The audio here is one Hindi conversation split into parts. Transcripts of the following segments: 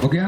गया?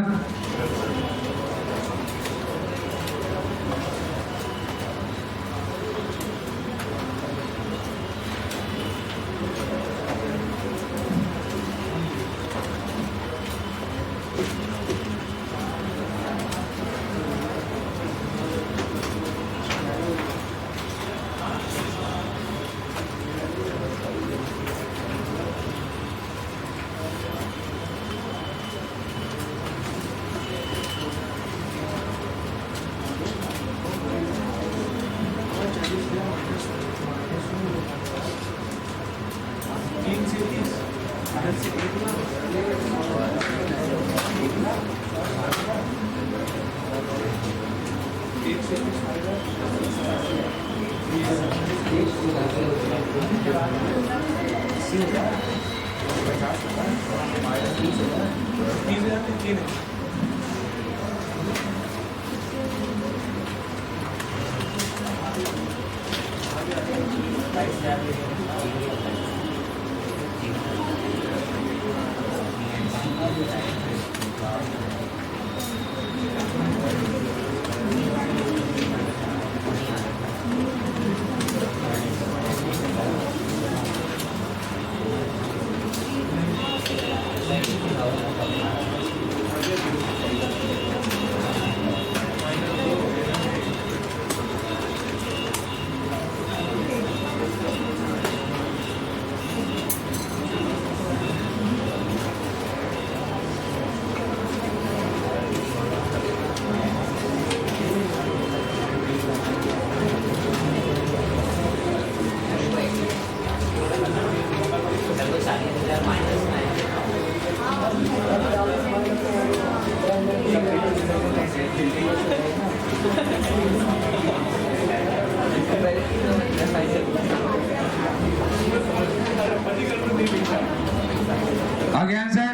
आ गया आंसर?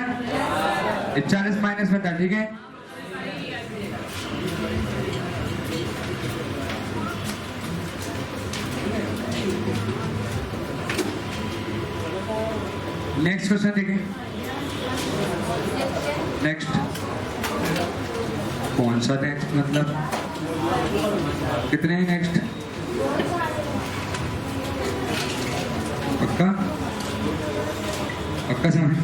40 माइनस में था, ठीक है। नेक्स्ट क्वेश्चन देखें। नेक्स्ट कौन सा नेक्स्ट मतलब कितने हैं नेक्स्ट? पक्का पक्का समझ?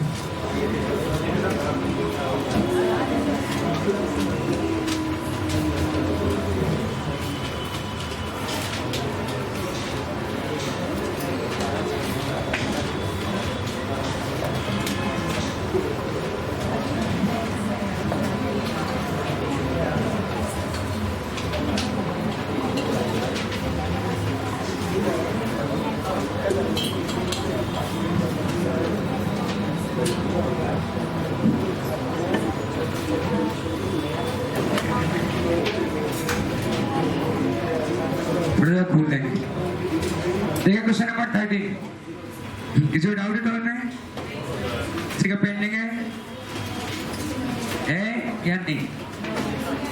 भूल देंगे। देखिए क्वेश्चन नंबर 13। किसी को डाउट है तो में? किसी का पेंडिंग है या नहीं?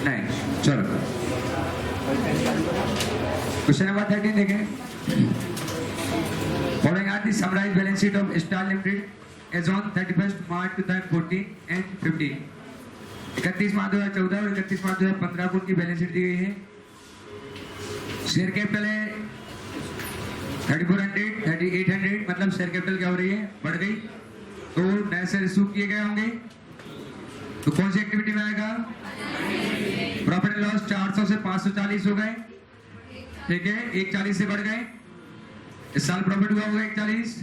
नहीं, चलो क्वेश्चन नंबर 13 देखें। Following are the summarised balance sheet of Star Limited as on 31 March 2014 and 15। 31 March 2014 और 31 मार्च 2015 को उनकी बैलेंस शीट दी गई है। शेयर कैपिटल है 3400, 3800, मतलब शेयर कैपिटल क्या हो रही है? बढ़ गई। तो नए शेयर इशू किए गए होंगे, तो कौन सी एक्टिविटी में आएगा? प्रॉफिट एंड लॉस 400 से 540 हो गए, ठीक है। 140 से बढ़ गए। इस साल प्रॉफिट हुआ होगा 140।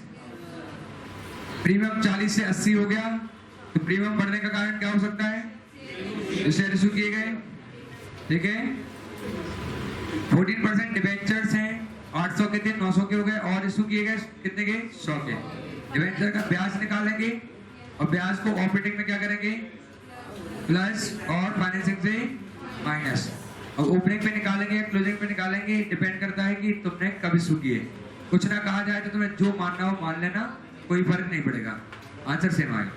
प्रीमियम 40 से 80 हो गया, तो प्रीमियम बढ़ने का कारण क्या हो सकता है? शेयर इशू किए गए, ठीक है। 14% डिबेंचर्स हैं, 800 के थे 900 के हो गए, और इशू किए गए कितने के? 100 के। डिबेंचर का ब्याज निकालेंगे और ब्याज को ऑपरेटिंग में क्या करेंगे? प्लस, और फाइनेंसिंग से माइनस। और ओपनिंग पे निकालेंगे, क्लोजिंग पे निकालेंगे, डिपेंड करता है कि तुमने कब इशू किए। कुछ ना कहा जाए तो तुम्हें जो मानना हो मान लेना, कोई फर्क नहीं पड़ेगा, आंसर सेम आएगा।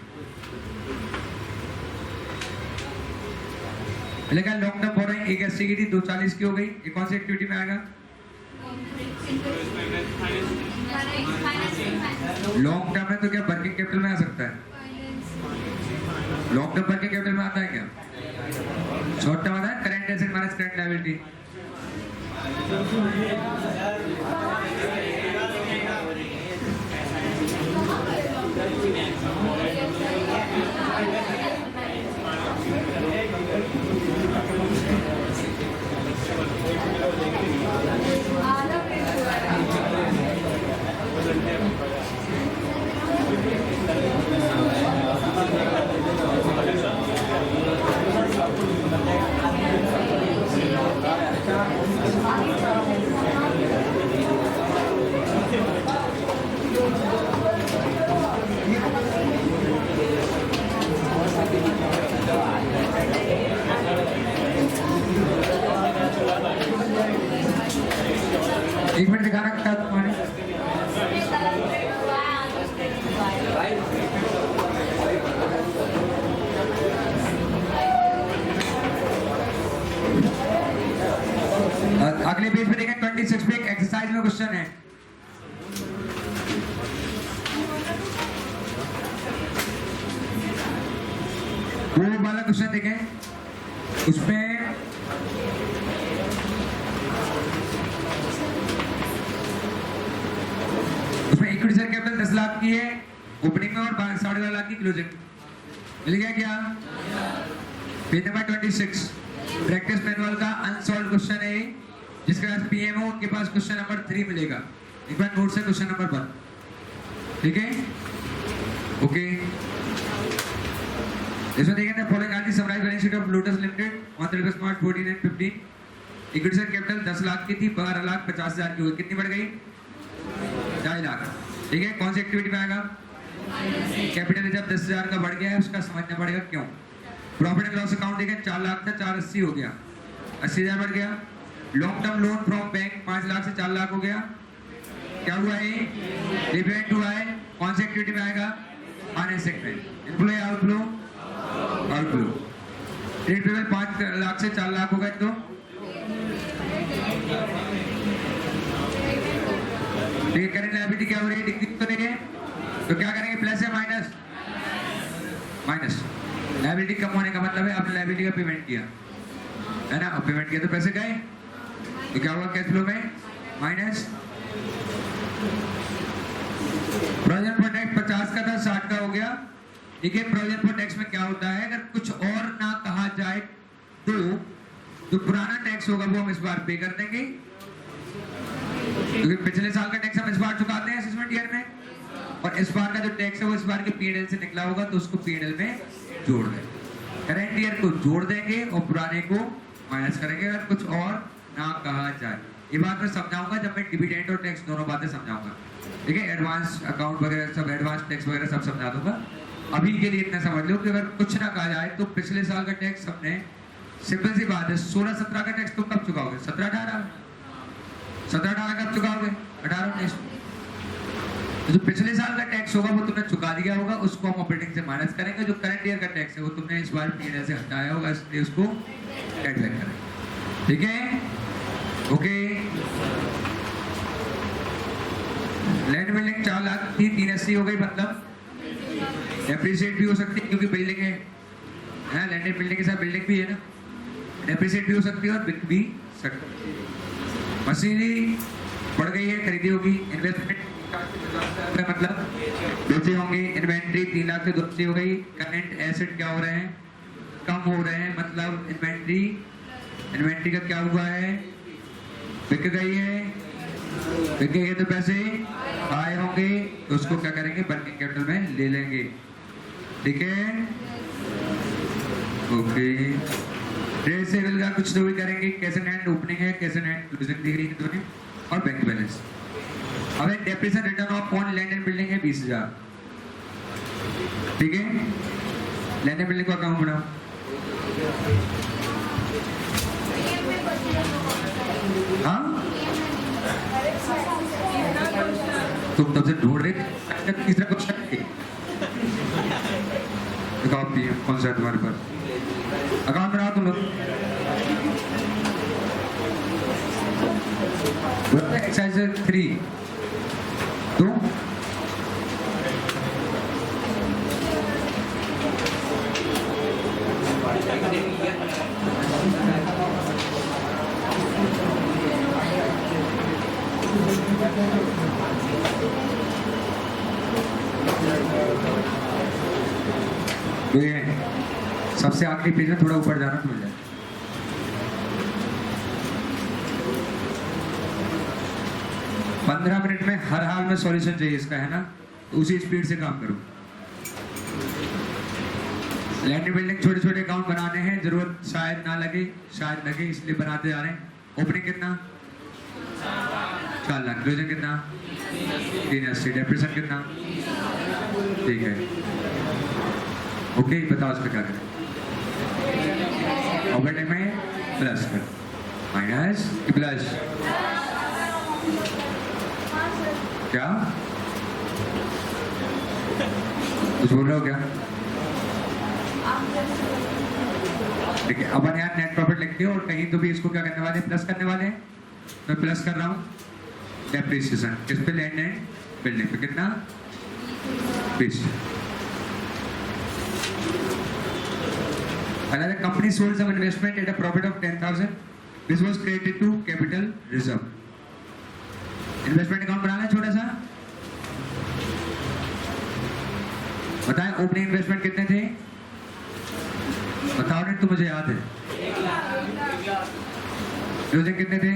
लेकिन लॉन्ग टर्म बोरोइंग 81 की थी, 240 की हो गई, ये कौन सी एक्टिविटी में आएगा? लॉन्ग टर्म में तो क्या वर्किंग कैपिटल में आ सकता है? लॉन्ग टर्म वर्किंग कैपिटल में आता है क्या? शॉर्ट टर्म आता है current asset minus current liability. एक मिनट दिखाना क्या तुम्हारे अगले पेज पे देखें 26 पे एक एक्सरसाइज में क्वेश्चन है। वो वाला क्वेश्चन देखें उसमें इक्विटी शेयर कैपिटल 10 लाख की है ओपनिंग में और 12.5 लाख की क्लोजिंग। मिल गया क्या? पेज नंबर 26 प्रैक्टिस मैनुअल का अनसॉल्व क्वेश्चन है जिसके पास पीएम हो उनके पास क्वेश्चन नंबर 3 मिलेगा। एक बार नोट से क्वेश्चन नंबर 1, ठीक है? ओके, इसमें देखें following are the summarise balance sheet of Lotus Limited on 31 March 14 and 15। Equity share capital 10 lakh की थी, 12,50,000 की हुई, कितनी बढ़ गई? 2.5 लाख। ठीक है, कौन सी एक्टिविटी में आएगा? कैपिटल जब 10,000 का बढ़ गया है उसका समझना पड़ेगा क्यों। प्रॉफिट एंड लॉस अकाउंट देखें 4 लाख था, 480 हो गया, 80,000 बढ़ गया। Long term loan from bank 5 lakh से 4 लाख हो गया। क्या हुआ है? रिपेमेंट हुआ है। कौन सी एक्टिविटी में आएगा? Finance segment. इनफ्लो या outflow? Outflow. Trade payable 5 lakh से 4 लाख हो गए तो ठीक है। करंट लायबिलिटी क्या हो रही है? डिक्रीज तो नहीं है, तो क्या करेंगे? प्लस या माइनस? माइनस। लायबिलिटी कम होने का मतलब है आपने लायबिलिटी का पेमेंट किया है ना, अब पेमेंट किया तो पैसे गए, तो क्या हुआ कैश फ्लो में? माइनस। प्रोविजन फॉर टैक्स 50 का था, 60 का हो गया। ठीक है, प्रोविजन फॉर टैक्स में क्या होता है, अगर कुछ और ना कहा जाए तो जो पुराना टैक्स होगा वो हम इस बार पे कर देंगे, क्योंकि पिछले साल का टैक्स हम इस बार चुकाते हैं असेसमेंट ईयर में, और इस बार का जो टैक्स है वो इस बार के पीएनएल से निकला होगा तो उसको पीएनएल में जोड़ देंगे। करंट ईयर को जोड़ देंगे और पुराने को माइनस करेंगे अगर कुछ और ना कहा जाए। ये बात मैं समझाऊंगा जब मैं डिविडेंड और टैक्स दोनों बातें समझाऊंगा। ठीक है, एडवांस अकाउंट वगैरह सब, एडवांस टैक्स वगैरह सब समझा दूंगा। अभी के लिए इतना समझ लो कि अगर कुछ ना कहा जाए तो पिछले साल का टैक्स हमने, सिंपल सी बात है, 16-17 का टैक्स तुम कब चुकाओगे? 17-18 कब चुकाओगे? 18-19। तो जो पिछले साल का टैक्स होगा वो तुमने चुका दिया होगा, उसको हम ऑपरेटिंग से माइनस करेंगे। जो करंट ईयर का टैक्स है वो तुमने इस बार पीएनएल से हटाया होगा, इसलिए उसको ऐड बैक करेंगे। ठीक है, ओके। लैंड बिल्डिंग 4 लाख थी, 380 हो गई, मतलब डेप्रिसिएट भी हो सकती है क्योंकि बिल्डिंग है ना, लैंड एंड बिल्डिंग के साथ बिल्डिंग भी है ना, डेप्रिसिएट भी हो सकती है और बिक भी सकती है। मशीनरी बढ़ गई है, खरीदी होगी। इन्वेस्टमेंट मतलब बेचे होंगे। इन्वेंट्री 3 लाख से 280 हो गई। करंट एसेट क्या हो रहे हैं? कम हो रहे हैं, मतलब इन्वेंट्री का क्या हुआ है? बिक गई है, बिक गई है तो पैसे आए होंगे, तो उसको क्या करेंगे? वर्किंग कैपिटल में ले लेंगे। ठीक है, ओके। ट्रेड सेल का कुछ तो भी करेंगे। कैश इन हैंड ओपनिंग है, कैश इन हैंड क्लोजिंग दिख रही है दोनों, और बैंक बैलेंस। अब depreciation return of on land and building है 20,000। ठीक है, लैंड एंड बिल्डिंग का अकाउंट बनाओ। हाँ, तुम तब से ढूंढ रहे थे, तीसरा क्वेश्चन दिखाओ पीएम कौन सा है तुम्हारे पास? अकाउंट बनाओ तुम लोग। एक्सरसाइज 3 तो तो ये सबसे आखिरी पेज में थोड़ा ऊपर जाना तो मिल जाए। पंद्रह मिनट में हर हाल में सॉल्यूशन चाहिए इसका, है ना? तो उसी स्पीड से काम करो। लैंड बिल्डिंग छोटे छोटे अकाउंट बनाने हैं, जरूरत शायद ना लगे, शायद लगे, इसलिए बनाते जा रहे हैं। ओपनिंग कितना? 4 लाख। क्लोजिंग कितना? 380। डेप्रिसिएशन कितना? ठीक है, ओके। बताओ इसमें क्या करें? ऑपरेटिंग में प्लस कर, माइनस की प्लस, क्या कुछ बोल रहे हो क्या? ठीक है, अब यहाँ नेट प्रॉफिट लिखते हो और कहीं तो भी इसको क्या करने वाले? प्लस करने वाले हैं। मैं प्लस कर रहा हूँ। डेप्रिसिएशन किस पे? लैंड एंड बिल्डिंग पे। कितना? 20। Another company sold some investment at a profit of 10,000. This was credited to capital reserve. Investment account बनाना है छोटा सा। बताएं ओपनिंग इन्वेस्टमेंट कितने थे? बताओ नहीं तो मुझे याद है। क्लोजिंग कितने थे?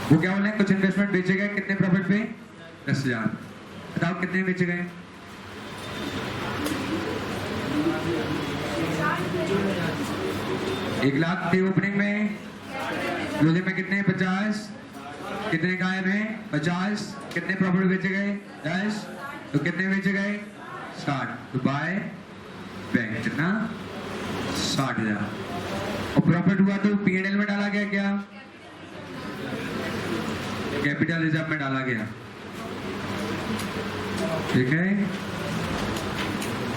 वो क्या बोल रहे हैं? कुछ इन्वेस्टमेंट बेचे गए कितने प्रॉफिट पे? 10,000। बताओ कितने बेचे गए? 1 लाख थे ओपनिंग में। क्लोजिंग में कितने? 50। कितने गायब हैं? 50। कितने प्रॉफिट बेचे गए? 10। तो कितने बेचे गए? 60। तो बाय बैंक कितना? 60,000। और प्रॉफिट हुआ तो P&L में डाला गया, क्या कैपिटल रिजर्व में डाला गया। ठीक है,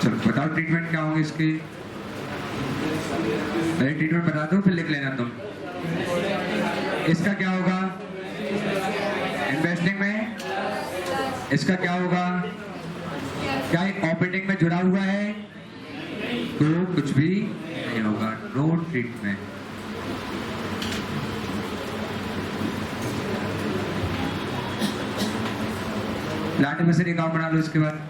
चलो बताओ ट्रीटमेंट क्या होंगे इसके? पहले ट्रीटमेंट बता दो, फिर लिख लेना तुम। इसका क्या होगा? इन्वेस्टिंग में इसका क्या होगा? क्या एक ऑपरेटिंग में जुड़ा हुआ है? तो कुछ भी नहीं होगा, नो ट्रीटमेंट। प्लांट में से अकाउंट बना लो इसके बाद।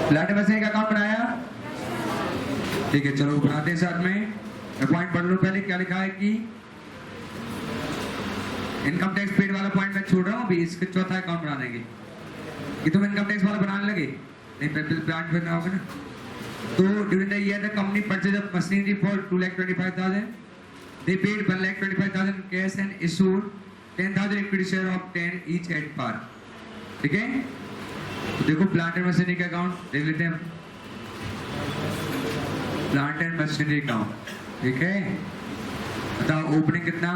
प्लांट में से एक अकाउंट बनाया। ठीक है, चलो बनाते हैं साथ में। पॉइंट पढ़ लो पहले, क्या लिखा है कि इनकम टैक्स पेड वाला पॉइंट मैं छोड़ रहा हूँ अभी। इसके चौथा अकाउंट बना देंगे कि तुम इनकम टैक्स वाला बनाने लगे नहीं, प्लांट में बनाओगे ना। तो during the year the company purchase of machinery for 2,25,000। They paid 1,25,000 cash and issued 10,000 equity share of 10 each at par. ठीक है, तो देखो प्लांट एंड मशीनरी का अकाउंट देख लेते हैं। प्लांट एंड मशीनरी अकाउंट, ठीक है। बताओ ओपनिंग कितना?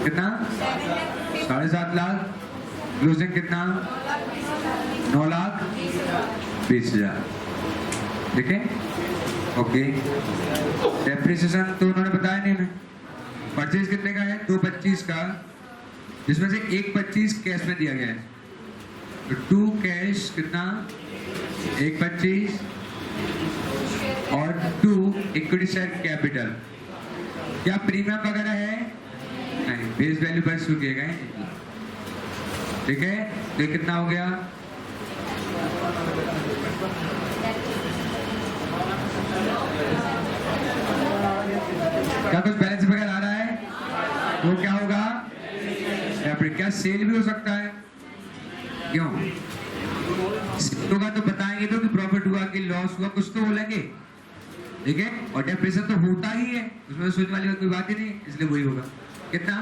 7.5 लाख। क्लोजिंग कितना? 9,20,000। ठीक है, ओके। डेप्रिसिएशन तो उन्होंने बताया नहीं हमें। परचेज कितने का है? 225 का, जिसमें से 125 कैश में दिया गया है। तो 2 कैश कितना? 125 और 2 इक्विटी शेयर कैपिटल। क्या प्रीमियम वगैरह है? नहीं, बेस वैल्यू पर शुरू किए गए। ठीक है, तो कितना हो गया? क्या कुछ बैलेंस वगैरह आ रहा है? वो क्या होगा? या फिर क्या सेल भी हो सकता है? क्यों? सेल होगा तो बताएंगे तो कि प्रॉफिट हुआ कि लॉस हुआ, कुछ तो बोलेंगे। ठीक है, और डेप्रिसिएशन तो होता ही है, उसमें सोचने वाली कोई बात ही नहीं, इसलिए वही होगा। कितना?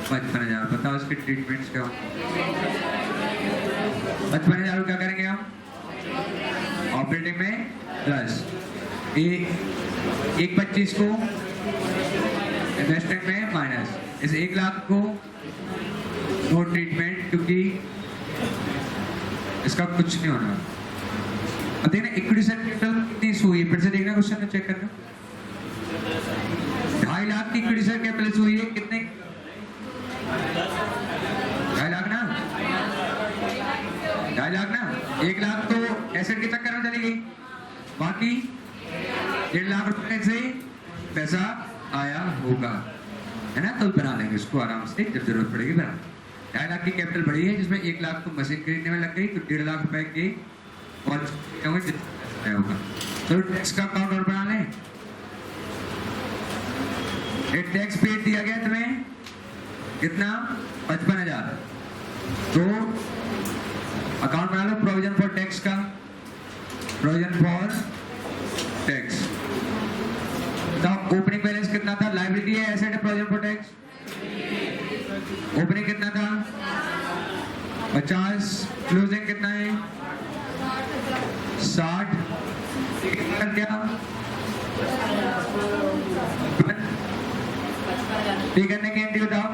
55,000। बताओ इसके ट्रीटमेंट्स क्या हो? 55,000 क्या करेंगे हम ऑपरेटिंग में प्लस 1,25,000 को इन्वेस्टमेंट में माइनस। इस 1,00,000 को नो ट्रीटमेंट, क्योंकि इसका कुछ नहीं होना। अब देखना इक्विटी से कितनी हुई है, फिर से देखना क्वेश्चन में चेक करना। 2,50,000 की इक्विटी से कैपिटल हुई है, कितने 2,50,000 ना, 2,50,000 ना। 1,00,000 तो एसेट के चक्कर में चली गई, बाकी 1,50,000 रुपए से पैसा आया होगा, है ना। तो बना लेंगे इसको आराम से, जब जरूरत पड़ेगी बना। 2,50,000 की कैपिटल बढ़ी है, जिसमें 1,00,000 तो मशीन खरीदने में लग गई, तो 1,50,000 रुपए के और होगा। तो टैक्स का अकाउंट और बना लें। एक टैक्स पेड दिया गया तुम्हें कितना 55,000, तो अकाउंट बना लो प्रोविजन फॉर टैक्स का। Provision for tax opening balance कितना था, लायबिलिटी है एसेट है प्रोविजन फॉर टैक्स। ओपनिंग कितना था 50, क्लोजिंग कितना है 60, क्या पे करने की एंट्री बताओ,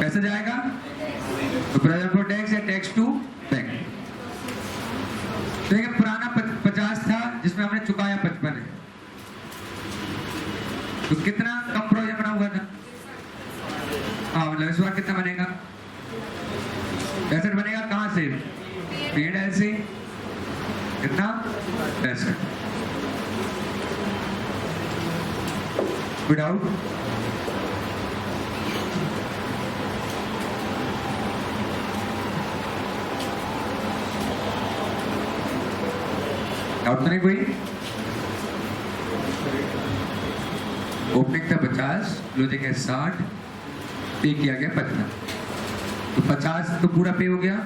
पैसा जाएगा तो प्रोविजन फॉर टैक्स या टैक्स टू बैंक। तो देखिए पुराना 50 था जिसमें हमने चुकाया 55 है, तो कितना कम प्रोविजन बना हुआ था। हाँ मतलब इस बार कितना बनेगा, एसेट बनेगा कहां से, P&L से, कितना 65। विदाउट डाउट नहीं कोई। ओपनिंग था 50, क्लोजिंग है 60, पे किया गया 55, तो 50 तो पूरा पे हो गया।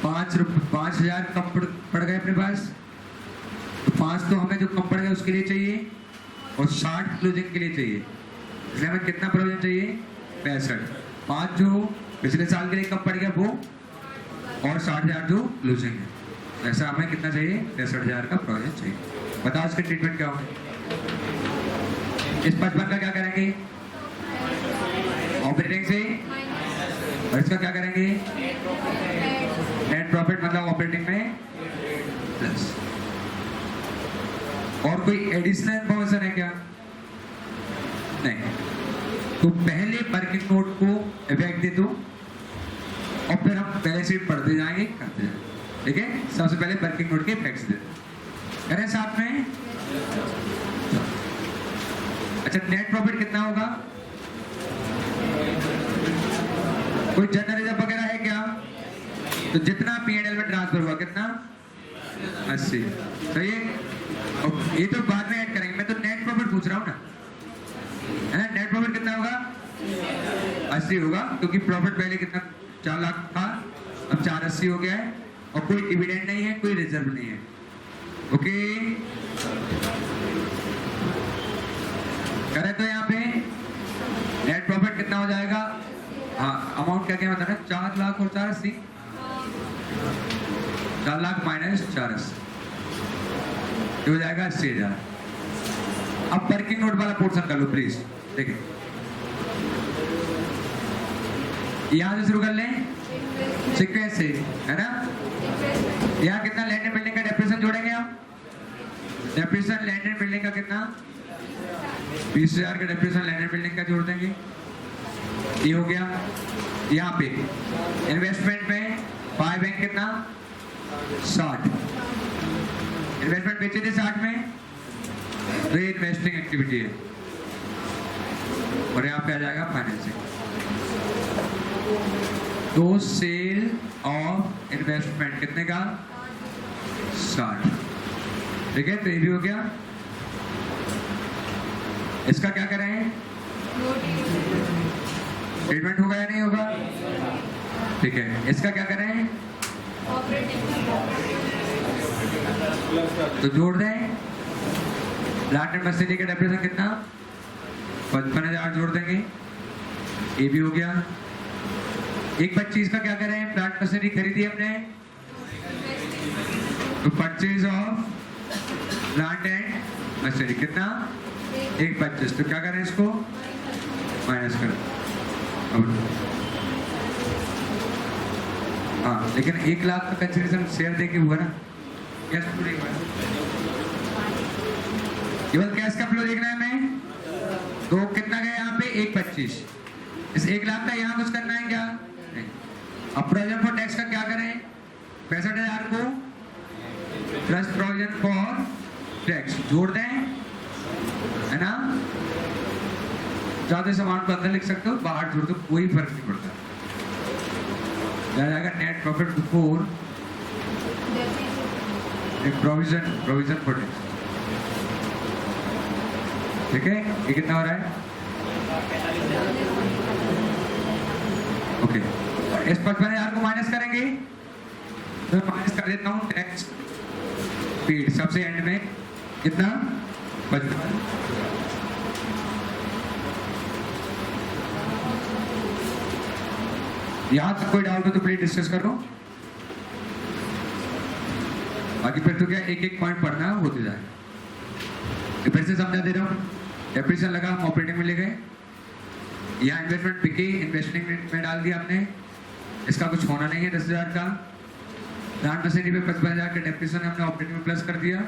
5,000 कम पड़ गए अपने पास, तो 5 तो हमें जो कम पड़ गया उसके लिए चाहिए और 60 क्लोजिंग के लिए चाहिए, इसलिए हमें कितना प्रोविजन चाहिए 65। 5 जो पिछले साल के लिए कम पड़ गया वो, और 60,000 जो क्लोजिंग है, ऐसा हमें कितना चाहिए 65,000 का प्रोविजन चाहिए। बताओ इसके ट्रीटमेंट क्या होगा। इस 55 का क्या करेंगे ऑपरेटिंग से, और इसका क्या करेंगे नेट प्रॉफिट, मतलब ऑपरेटिंग में प्लस। और कोई एडिशनल इन्फॉर्मेशन है क्या, नहीं। तो पहले वर्किंग नोट को इफेक्ट दे दो और फिर हम पहले से पढ़ते जाएंगे करते जाएंगे, ठीक है। सबसे पहले वर्किंग नोट के इफेक्ट्स दे करें साथ में। अच्छा नेट प्रॉफिट कितना होगा, कोई जनरल वगैरह है क्या, तो जितना P&L में ट्रांसफर हुआ कितना 80, सही है। ये तो बाद में ऐड करेंगे, मैं तो नेट प्रॉफिट पूछ रहा हूँ ना, है ना। नेट प्रॉफिट कितना होगा 80 होगा, क्योंकि प्रॉफिट पहले कितना 4 लाख था, अब 480 हो गया है, और कोई डिविडेंड नहीं है, कोई रिजर्व नहीं है। ओके करें तो यहाँ पे नेट प्रॉफिट कितना हो जाएगा, हाँ अमाउंट क्या क्या बताना, 4 लाख और 480, 4 लाख माइनस 480 हो जाएगा 80,000। अब वर्किंग नोट वाला पोर्शन कर लो प्लीज, देखिए यहां से शुरू कर लें सीक्वेंस से, है ना। यहाँ कितना लैंड एंड बिल्डिंग का डेप्रिसिएशन जोड़ेंगे हम, डेप्रिसिएशन लैंड एंड बिल्डिंग का कितना 20,000 का डेप्रिसिएशन लैंड एंड बिल्डिंग का जोड़ देंगे, ये हो गया। यहाँ पे इन्वेस्टमेंट में 5 बैंक कितना 60, इन्वेस्टमेंट बेचे थे 60 में, तो ये इन्वेस्टिंग एक्टिविटी है, और यहाँ पे आ जाएगा फाइनेंसिंग। तो सेल ऑफ इन्वेस्टमेंट कितने का 60, ठीक है। तो ये भी हो गया। इसका क्या करें, ट्रीटमेंट होगा या नहीं होगा, ठीक है। इसका क्या करें, तो जोड़ दें। प्लांट एंड मशीनरी का डेप्रिसिएशन कितना 55,000 जोड़ देंगे, ये भी हो गया। 1,25,000 का क्या करें, प्लांट मशीनरी खरीदी हमने, तो purchase of plant and machinery कितना 1,25,000, तो क्या करें इसको माइनस करें। अब हाँ, लेकिन 1 लाख का कंसिडरेशन शेयर देके हुआ ना, कैश फ्लो देखना है, केवल कैश का फ्लो देखना है हमें। तो कितना गया यहाँ पे 1,25,000, इस 1 लाख का यहाँ कुछ करना है क्या नहीं। अब प्रोविजन फॉर टैक्स का क्या करें, 65,000 को प्लस प्रोविजन फॉर टैक्स जोड़ दें, है ना। ज्यादा सामान को अंदर लिख सकते हो, बाहर जोड़ दो, कोई फर्क नहीं पड़ता। जाएगा net profit before provision for tax, ठीक है। ये कितना हो रहा है, ओके। इस 55,000 को माइनस करेंगे, तो मैं माइनस कर देता हूँ टैक्स पेड, सबसे एंड में कितना 55। यहां तक कोई डाउट हो तो प्लीज डिस्कस करो, बाकी फिर तो क्या एक एक पॉइंट पढ़ना होते जाए। फिर से समझा दे रहा हूँ, डेप्रिसिएशन लगा, हम ऑपरेटिंग में ले गए, यहाँ इन्वेस्टमेंट पिके इन्वेस्टिंग में डाल दिया आपने, इसका कुछ होना नहीं है 10,000 का। प्लांट मशीनरी पे 55,000 का डेप्रिसिएशन हमने ऑपरेटिंग में प्लस कर दिया,